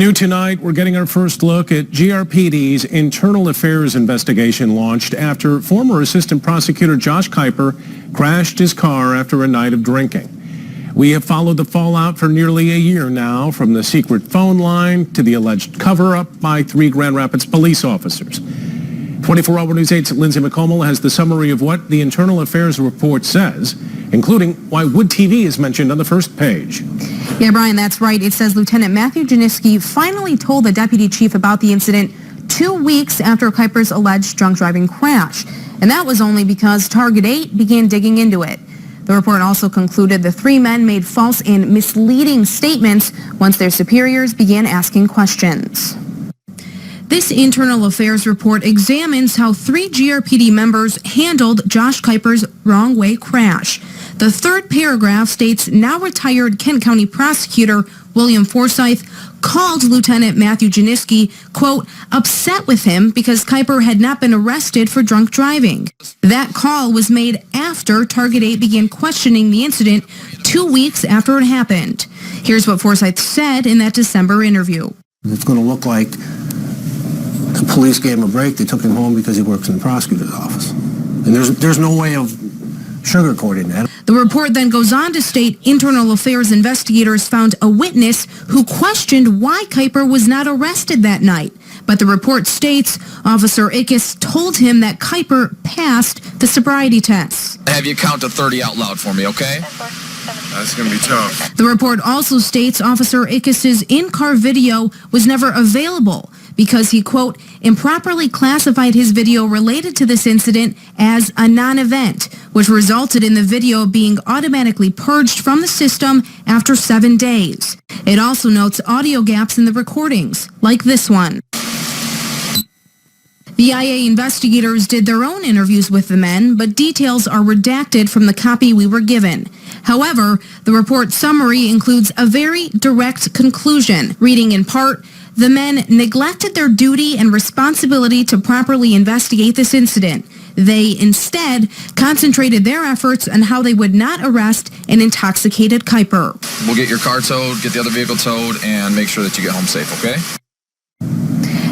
New tonight, we're getting our first look at GRPD's internal affairs investigation launched after former Assistant Prosecutor Josh Kuiper crashed his car after a night of drinking. We have followed the fallout for nearly a year now, from the secret phone line to the alleged cover-up by 3 Grand Rapids police officers. 24-Hour News 8's Lindsay McComal has the summary of what the internal affairs report says, including why Wood TV is mentioned on the first page. Yeah, Brian, that's right. It says Lieutenant Matthew Janiski finally told the deputy chief about the incident 2 weeks after Kuiper's alleged drunk driving crash. And that was only because Target 8 began digging into it. The report also concluded the 3 men made false and misleading statements once their superiors began asking questions. This internal affairs report examines how 3 GRPD members handled Josh Kuiper's wrong-way crash. The third paragraph states now retired Kent County prosecutor William Forsyth called Lieutenant Matthew Janiski, quote, upset with him because Kuiper had not been arrested for drunk driving. That call was made after Target 8 began questioning the incident 2 weeks after it happened. Here's what Forsyth said in that December interview. It's going to look like the police gave him a break. They took him home because he works in the prosecutor's office. And there's no way of sugarcoating that. The report then goes on to state internal affairs investigators found a witness who questioned why Kuiper was not arrested that night. But the report states Officer Ickes told him that Kuiper passed the sobriety tests. Have you count to 30 out loud for me, okay? That's going to be tough. The report also states Officer Ickes' in-car video was never available because he, quote, improperly classified his video related to this incident as a non-event, which resulted in the video being automatically purged from the system after 7 days. It also notes audio gaps in the recordings, like this one. The IA investigators did their own interviews with the men, but details are redacted from the copy we were given. However, the report summary includes a very direct conclusion, reading in part, the men neglected their duty and responsibility to properly investigate this incident. They instead concentrated their efforts on how they would not arrest an intoxicated Kuiper. We'll get your car towed, get the other vehicle towed, and make sure that you get home safe, okay?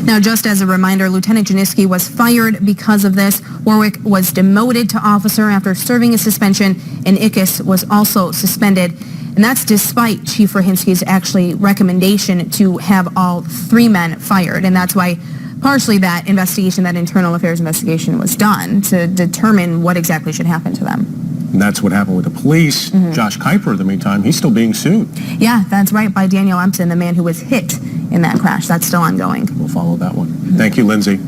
Now, just as a reminder, Lieutenant Janiski was fired because of this. Warwick was demoted to officer after serving a suspension, and Ickes was also suspended. And that's despite Chief Rahinsky's actually recommendation to have all 3 men fired. And that's why partially that investigation, that internal affairs investigation, was done to determine what exactly should happen to them. And that's what happened with the police. Josh Kuiper, in the meantime, he's still being sued. Yeah, that's right, by Daniel Empton, the man who was hit in that crash. That's still ongoing. We'll follow that one. Thank you, Lindsay.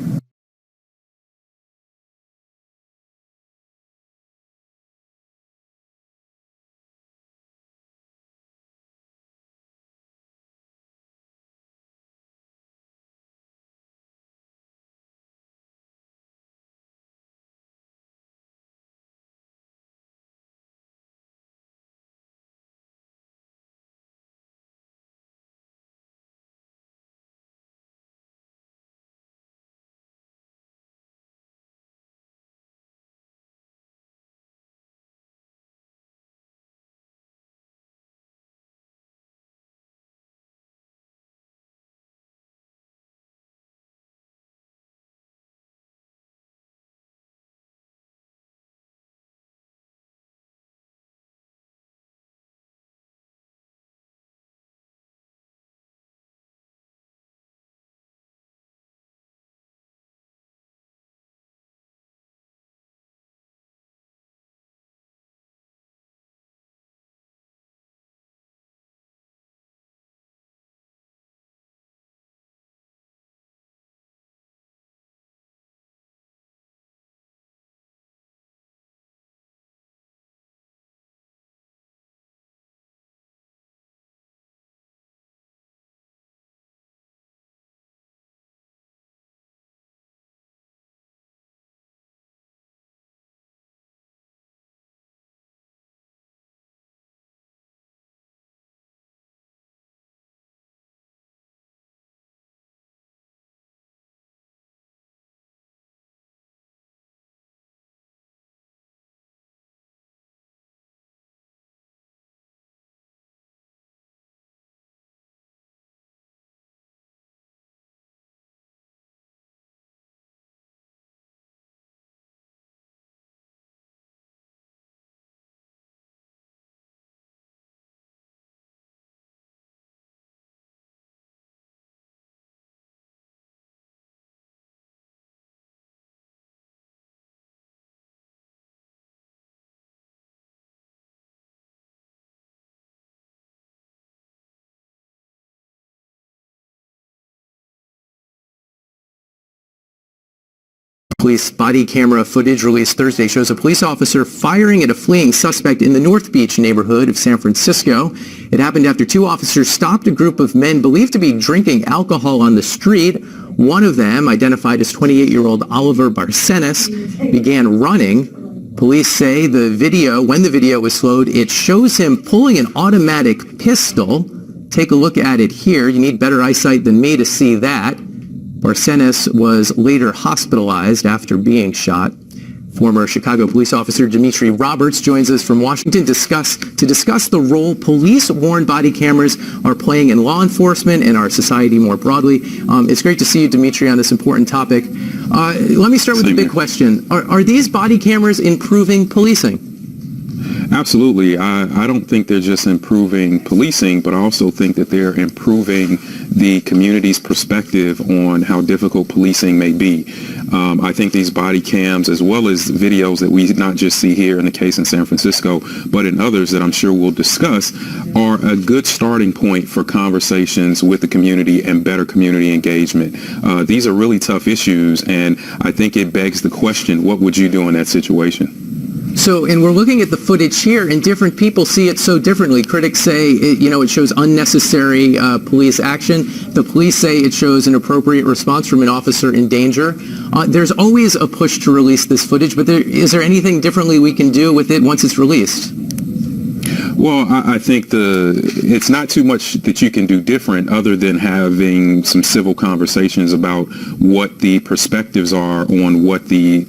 Police body camera footage released Thursday shows a police officer firing at a fleeing suspect in the North Beach neighborhood of San Francisco. It happened after two officers stopped a group of men believed to be drinking alcohol on the street. One of them, identified as 28-year-old Oliver Barcenas, began running. Police say when the video was slowed, it shows him pulling an automatic pistol. Take a look at it here. You need better eyesight than me to see that. Barcenas was later hospitalized after being shot. Former Chicago police officer Dimitri Roberts joins us from Washington to discuss the role police-worn body cameras are playing in law enforcement and our society more broadly. It's great to see you, Dimitri, on this important topic. Let me start with the big question. Are these body cameras improving policing? Absolutely. I don't think they're just improving policing, but I also think that they're improving the community's perspective on how difficult policing may be. I think these body cams, as well as videos that we not just see here in the case in San Francisco, but in others that I'm sure we'll discuss, are a good starting point for conversations with the community and better community engagement. These are really tough issues, and I think it begs the question, what would you do in that situation? So, and we're looking at the footage here, and different people see it so differently. Critics say, it shows unnecessary police action. The police say it shows an appropriate response from an officer in danger. There's always a push to release this footage, but is there anything differently we can do with it once it's released? Well, I think it's not too much that you can do different other than having some civil conversations about what the perspectives are on what the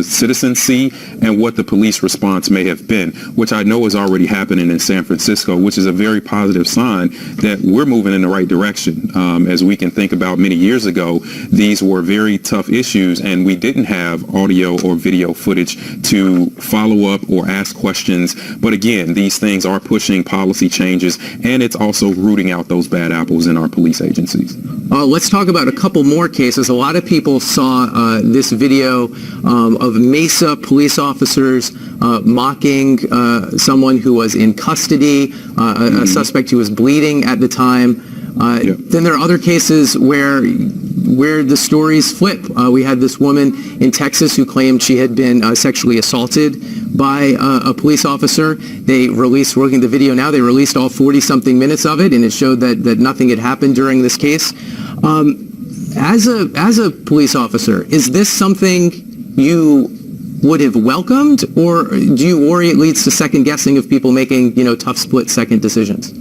citizens see and what the police response may have been, which I know is already happening in San Francisco, which is a very positive sign that we're moving in the right direction. As we can think about many years ago, these were very tough issues and we didn't have audio or video footage to follow up or ask questions. But again, these things are pushing policy changes and it's also rooting out those bad apples in our police agencies. Let's talk about a couple more cases. A lot of people saw this video of Mesa police officers mocking someone who was in custody, a suspect who was bleeding at the time. Then there are other cases where the stories flip. We had this woman in Texas who claimed she had been sexually assaulted by a police officer. We're looking at the video now, they released all 40-something minutes of it, and it showed that nothing had happened during this case. As a police officer, is this something you would have welcomed, or do you worry it leads to second guessing of people making, tough split-second decisions?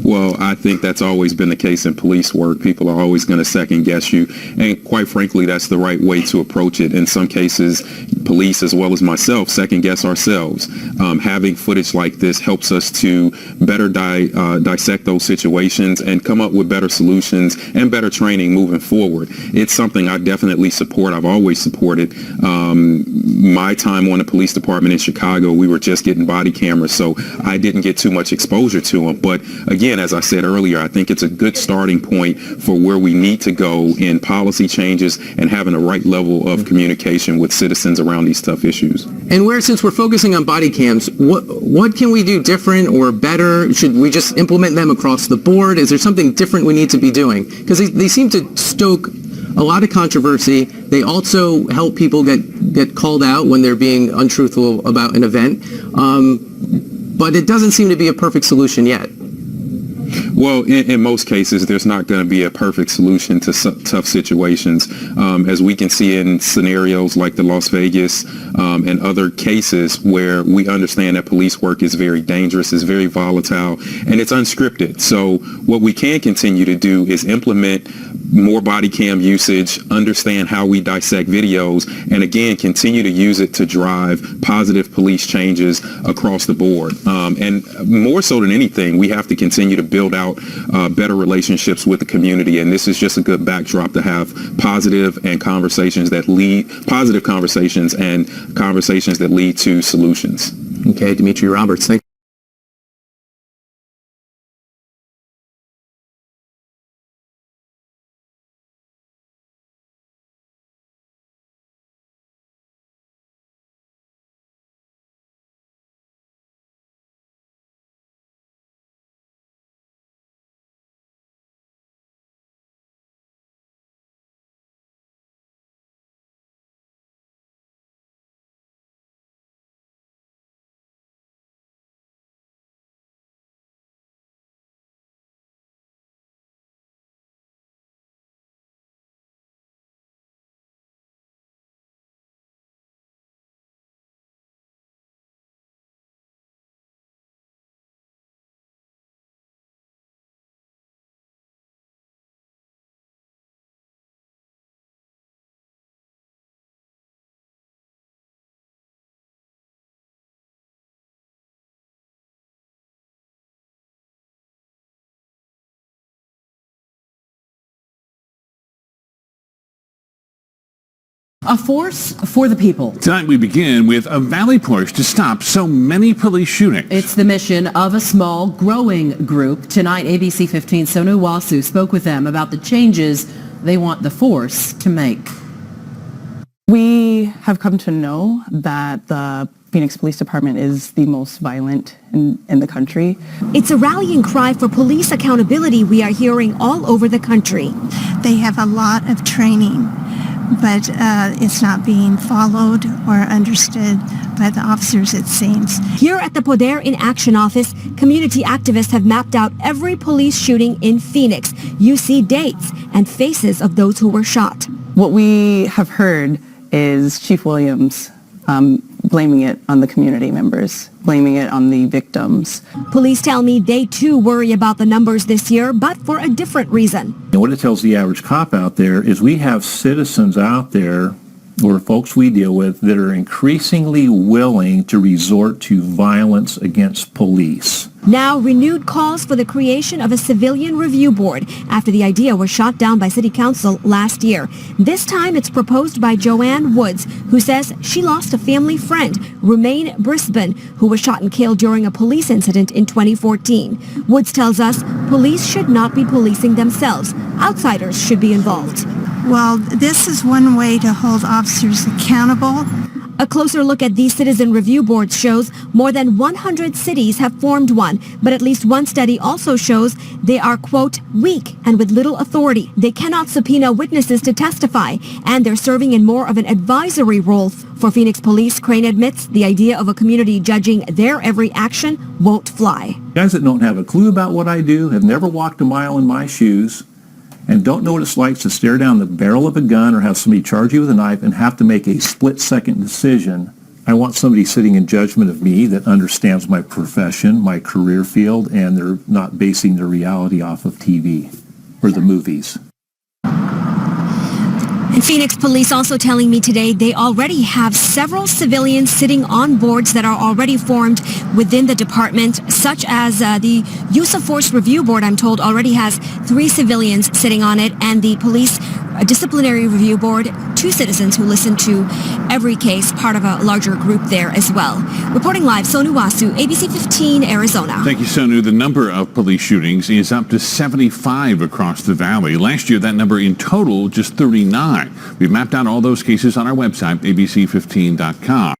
Well, I think that's always been the case in police work. People are always going to second guess you. And quite frankly, that's the right way to approach it. In some cases, police, as well as myself, second guess ourselves. Having footage like this helps us to better dissect those situations and come up with better solutions and better training moving forward. It's something I definitely support. I've always supported. My time on the police department in Chicago, we were just getting body cameras, so I didn't get too much exposure to them. But again, as I said earlier, I think it's a good starting point for where we need to go in policy changes and having the right level of communication with citizens around these tough issues. And since we're focusing on body cams, what can we do different or better? Should we just implement them across the board? Is there something different we need to be doing? Because they seem to stoke a lot of controversy. They also help people get called out when they're being untruthful about an event. But it doesn't seem to be a perfect solution yet. Well, in most cases, there's not going to be a perfect solution to tough situations. As we can see in scenarios like the Las Vegas and other cases where we understand that police work is very dangerous, is very volatile, and it's unscripted. So what we can continue to do is implement more body cam usage, understand how we dissect videos, and again, continue to use it to drive positive police changes across the board. And more so than anything, we have to continue to build out better relationships with the community, and this is just a good backdrop to have positive conversations that lead to solutions. Okay, Dimitri Roberts, thank you. A force for the people. Tonight we begin with a Valley push to stop so many police shootings. It's the mission of a small, growing group. Tonight, ABC 15's Sonu Wasu spoke with them about the changes they want the force to make. We have come to know that the Phoenix Police Department is the most violent in the country. It's a rallying cry for police accountability we are hearing all over the country. They have a lot of training, but it's not being followed or understood by the officers, it seems. Here at the Poder in Action office, community activists have mapped out every police shooting in Phoenix. You see dates and faces of those who were shot. What we have heard is Chief Williams blaming it on the community members, blaming it on the victims. Police tell me they too worry about the numbers this year, but for a different reason. And what it tells the average cop out there is we have citizens out there, or folks we deal with, that are increasingly willing to resort to violence against police. Now, renewed calls for the creation of a civilian review board after the idea was shot down by City Council last year. This time it's proposed by Joanne Woods, who says she lost a family friend, Romaine Brisbane, who was shot and killed during a police incident in 2014. Woods tells us police should not be policing themselves. Outsiders should be involved. Well, this is one way to hold officers accountable. A closer look at these citizen review boards shows more than 100 cities have formed one, but at least one study also shows they are, quote, weak and with little authority. They cannot subpoena witnesses to testify, and they're serving in more of an advisory role. For Phoenix Police, Crane admits the idea of a community judging their every action won't fly. Guys that don't have a clue about what I do, have never walked a mile in my shoes, and don't know what it's like to stare down the barrel of a gun or have somebody charge you with a knife and have to make a split-second decision. I want somebody sitting in judgment of me that understands my profession, my career field, and they're not basing their reality off of TV or the movies. And Phoenix Police also telling me today they already have several civilians sitting on boards that are already formed within the department, such as the Use of Force Review Board, I'm told, already has 3 civilians sitting on it, and the Police Disciplinary Review Board, 2 citizens who listen to every case, part of a larger group there as well. Reporting live, Sonu Wasu, ABC 15, Arizona. Thank you, Sonu. The number of police shootings is up to 75 across the valley. Last year, that number in total, just 39. We've mapped out all those cases on our website, abc15.com.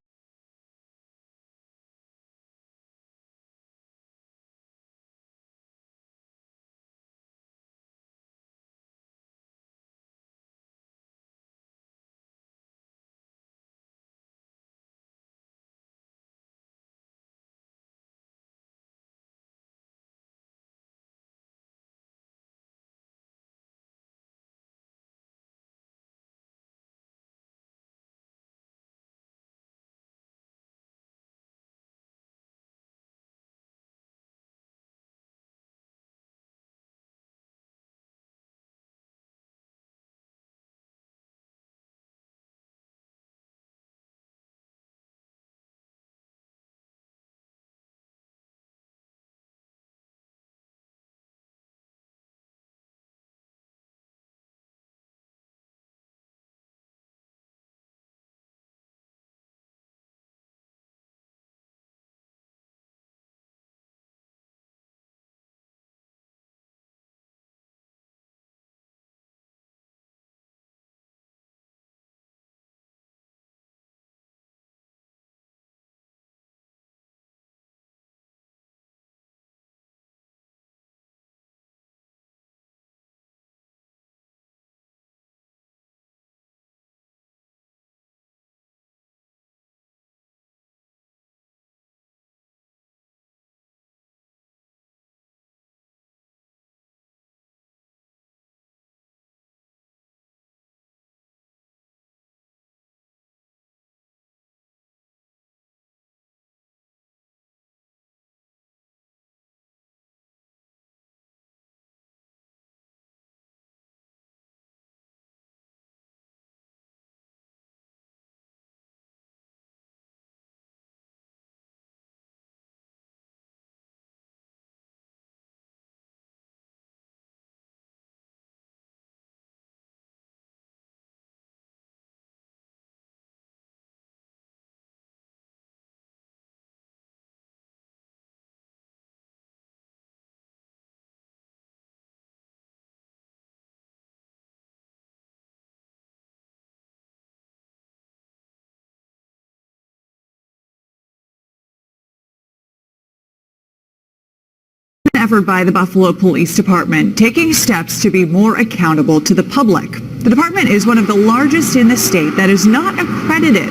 effort by the Buffalo Police Department, taking steps to be more accountable to the public. The department is one of the largest in the state that is not accredited,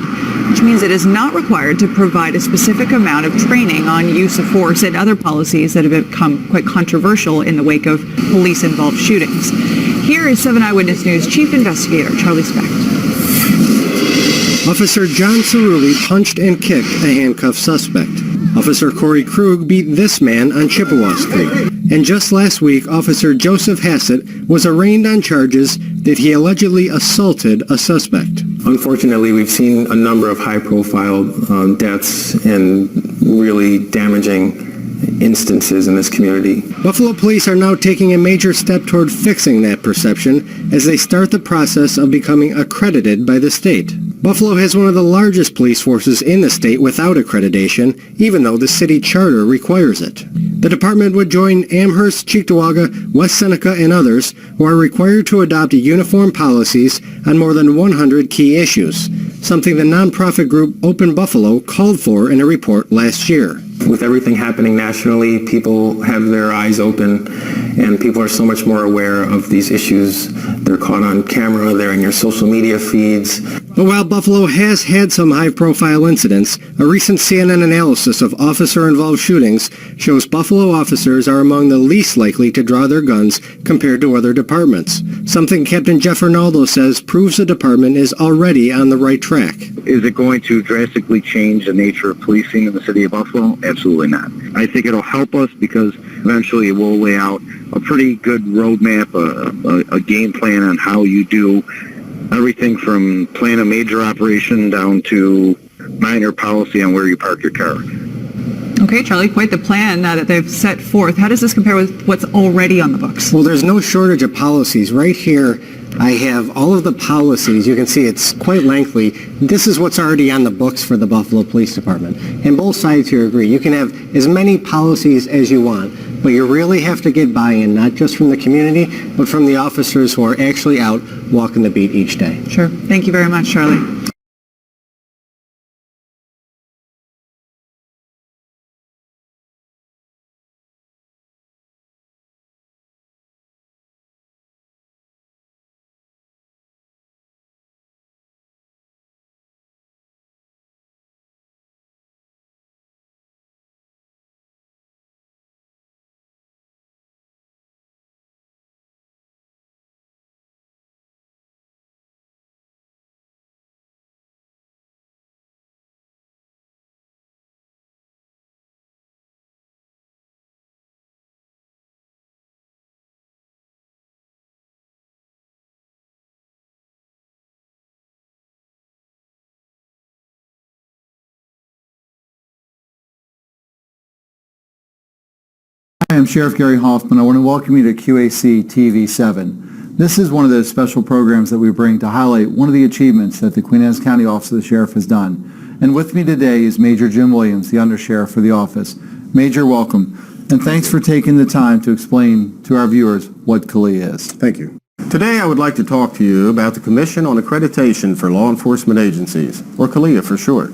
which means it is not required to provide a specific amount of training on use of force and other policies that have become quite controversial in the wake of police-involved shootings. Here is 7 Eyewitness News Chief Investigator Charlie Specht. Officer John Cerulli punched and kicked a handcuffed suspect. Officer Corey Krug beat this man on Chippewa Street. And just last week, Officer Joseph Hassett was arraigned on charges that he allegedly assaulted a suspect. Unfortunately, we've seen a number of high-profile deaths and really damaging instances in this community. Buffalo police are now taking a major step toward fixing that perception as they start the process of becoming accredited by the state. Buffalo has one of the largest police forces in the state without accreditation, even though the city charter requires it. The department would join Amherst, Cheektowaga, West Seneca, and others who are required to adopt uniform policies on more than 100 key issues, something the nonprofit group Open Buffalo called for in a report last year. With everything happening nationally, people have their eyes open, and people are so much more aware of these issues. They're caught on camera, they're in your social media feeds. But while Buffalo has had some high-profile incidents, a recent CNN analysis of officer-involved shootings shows Buffalo officers are among the least likely to draw their guns compared to other departments, something Captain Jeff Arnaldo says proves the department is already on the right track. Is it going to drastically change the nature of policing in the city of Buffalo? Absolutely not. I think it'll help us because eventually it will lay out a pretty good roadmap, a game plan on how you do everything from plan a major operation down to minor policy on where you park your car. Okay, Charlie, quite the plan that they've set forth. How does this compare with what's already on the books? Well, there's no shortage of policies. Right here, I have all of the policies. You can see it's quite lengthy. This is what's already on the books for the Buffalo Police Department. And both sides here agree. You can have as many policies as you want, but you really have to get buy-in, not just from the community, but from the officers who are actually out walking the beat each day. Sure. Thank you very much, Charlie. Hi, I'm Sheriff Gary Hoffman. I want to welcome you to QAC TV 7. This is one of the special programs that we bring to highlight one of the achievements that the Queen Anne's County Office of the Sheriff has done. And with me today is Major Jim Williams, the Undersheriff for the office. Major, welcome. And thanks for taking the time to explain to our viewers what CRIJ is. Thank you. Today I would like to talk to you about the Commission on Accreditation for Law Enforcement Agencies, or CRIJ for short.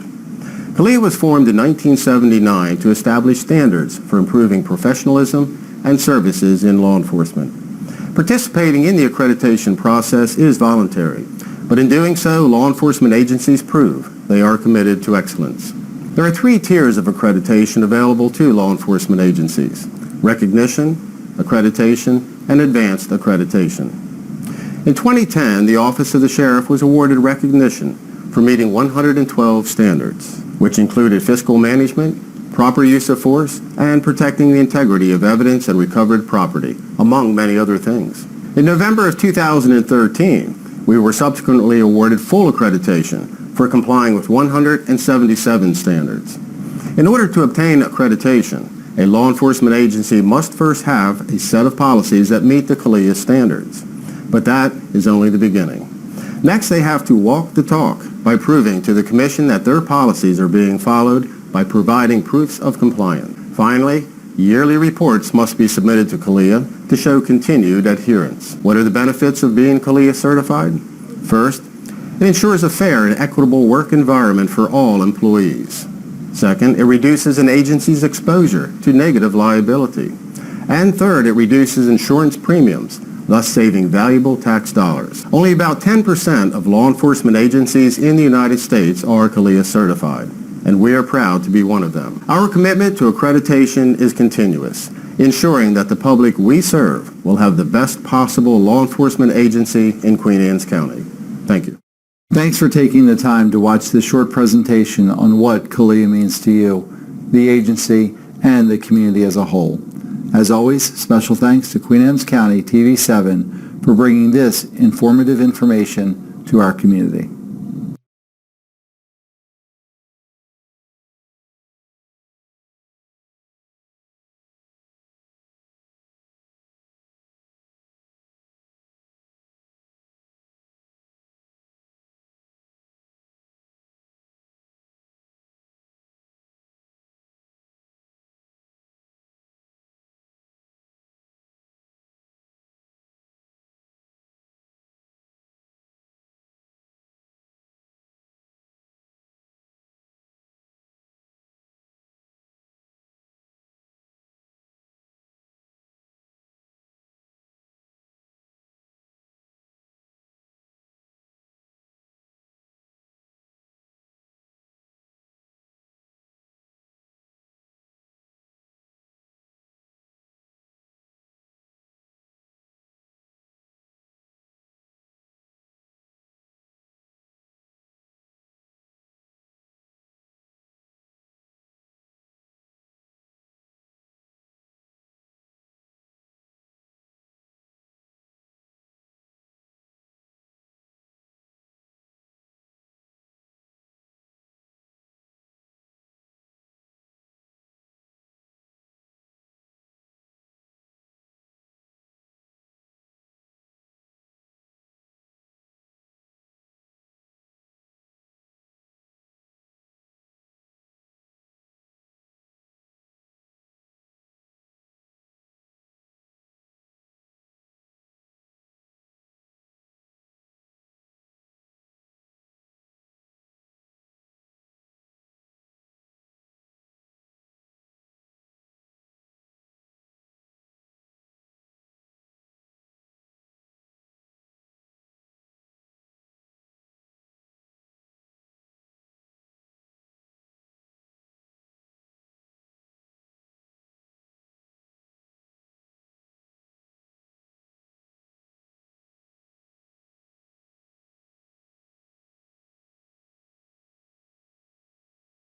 CRIJ was formed in 1979 to establish standards for improving professionalism and services in law enforcement. Participating in the accreditation process is voluntary, but in doing so, law enforcement agencies prove they are committed to excellence. There are 3 tiers of accreditation available to law enforcement agencies: recognition, accreditation, and advanced accreditation. In 2010, the Office of the Sheriff was awarded recognition for meeting 112 standards, which included fiscal management, proper use of force, and protecting the integrity of evidence and recovered property, among many other things. In November of 2013, we were subsequently awarded full accreditation for complying with 177 standards. In order to obtain accreditation, a law enforcement agency must first have a set of policies that meet the CRIJ standards. But that is only the beginning. Next, they have to walk the talk by proving to the Commission that their policies are being followed by providing proofs of compliance. Finally, yearly reports must be submitted to CRIJ to show continued adherence. What are the benefits of being CRIJ certified? First, it ensures a fair and equitable work environment for all employees. Second, it reduces an agency's exposure to negative liability. And third, it reduces insurance premiums, thus saving valuable tax dollars. Only about 10% of law enforcement agencies in the United States are CALIA certified, and we are proud to be one of them. Our commitment to accreditation is continuous, ensuring that the public we serve will have the best possible law enforcement agency in Queen Anne's County. Thank you. Thanks for taking the time to watch this short presentation on what CALIA means to you, the agency, and the community as a whole. As always, special thanks to Queen Anne's County TV 7 for bringing this informative information to our community.